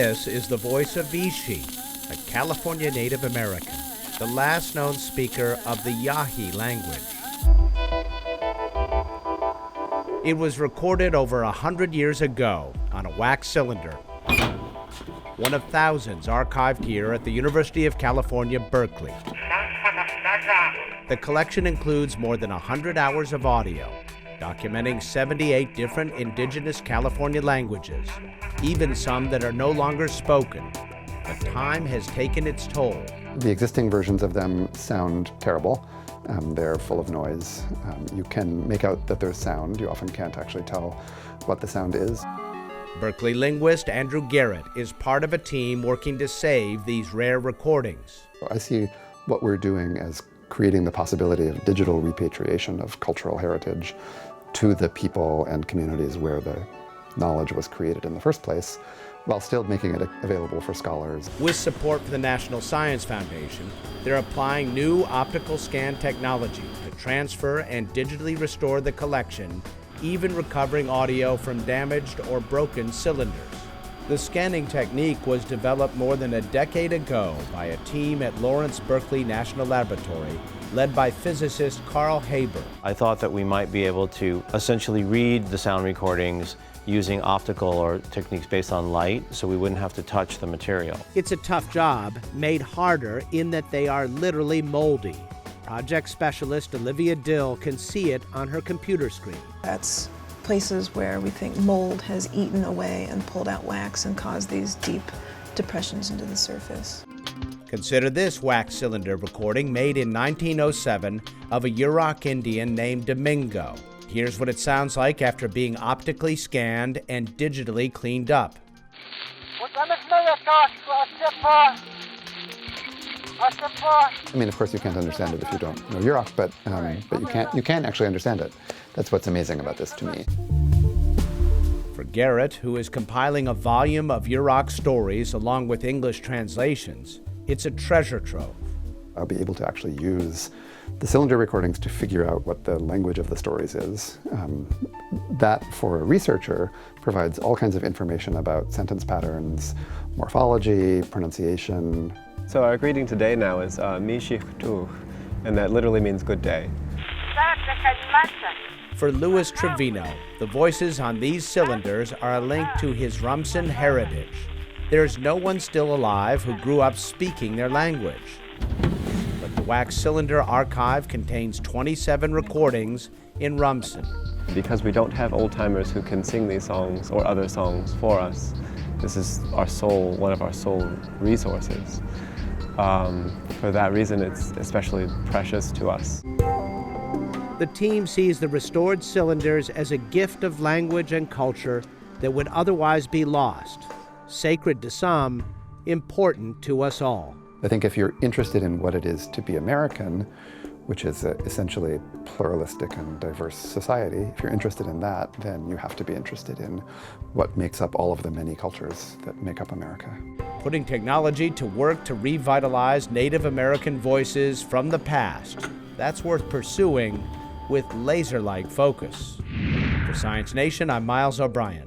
This is the voice of Vichy, a California Native American, the last known speaker of the Yahi language. It was recorded over 100 years ago on a wax cylinder, one of thousands archived here at the University of California, Berkeley. The collection includes more than 100 hours of audio, documenting 78 different indigenous California languages, even some that are no longer spoken. But time has taken its toll. The existing versions of them sound terrible. They're full of noise. You can make out that there's sound. You often can't actually tell what the sound is. Berkeley linguist Andrew Garrett is part of a team working to save these rare recordings. I see what we're doing as creating the possibility of digital repatriation of cultural heritage to the people and communities where the knowledge was created in the first place, while still making it available for scholars. With support from the National Science Foundation, they're applying new optical scan technology to transfer and digitally restore the collection, even recovering audio from damaged or broken cylinders. The scanning technique was developed more than a decade ago by a team at Lawrence Berkeley National Laboratory, led by physicist Carl Haber. I thought that we might be able to essentially read the sound recordings using optical or techniques based on light, so we wouldn't have to touch the material. It's a tough job, made harder in that they are literally moldy. Project specialist Olivia Dill can see it on her computer screen. That's places where we think mold has eaten away and pulled out wax and caused these deep depressions into the surface. Consider this wax cylinder recording made in 1907 of a Yurok Indian named Domingo. Here's what it sounds like after being optically scanned and digitally cleaned up. I mean, of course, you can't understand it if you don't know Yurok, but you can actually understand it. That's what's amazing about this to me. For Garrett, who is compiling a volume of Yurok stories along with English translations, it's a treasure trove. I'll be able to actually use the cylinder recordings to figure out what the language of the stories is. That, for a researcher, provides all kinds of information about sentence patterns, morphology, pronunciation. So our greeting today now is Mishik Tu, and that literally means good day. For Louis Trevino, the voices on these cylinders are a link to his Rumsen heritage. There's no one still alive who grew up speaking their language. But the wax cylinder archive contains 27 recordings in Rumsen. Because we don't have old-timers who can sing these songs or other songs for us, this is one of our sole resources. For that reason, it's especially precious to us. The team sees the restored cylinders as a gift of language and culture that would otherwise be lost. Sacred to some, important to us all. I think if you're interested in what it is to be American, which is essentially a pluralistic and diverse society, if you're interested in that, then you have to be interested in what makes up all of the many cultures that make up America. Putting technology to work to revitalize Native American voices from the past, that's worth pursuing with laser-like focus. For Science Nation, I'm Miles O'Brien.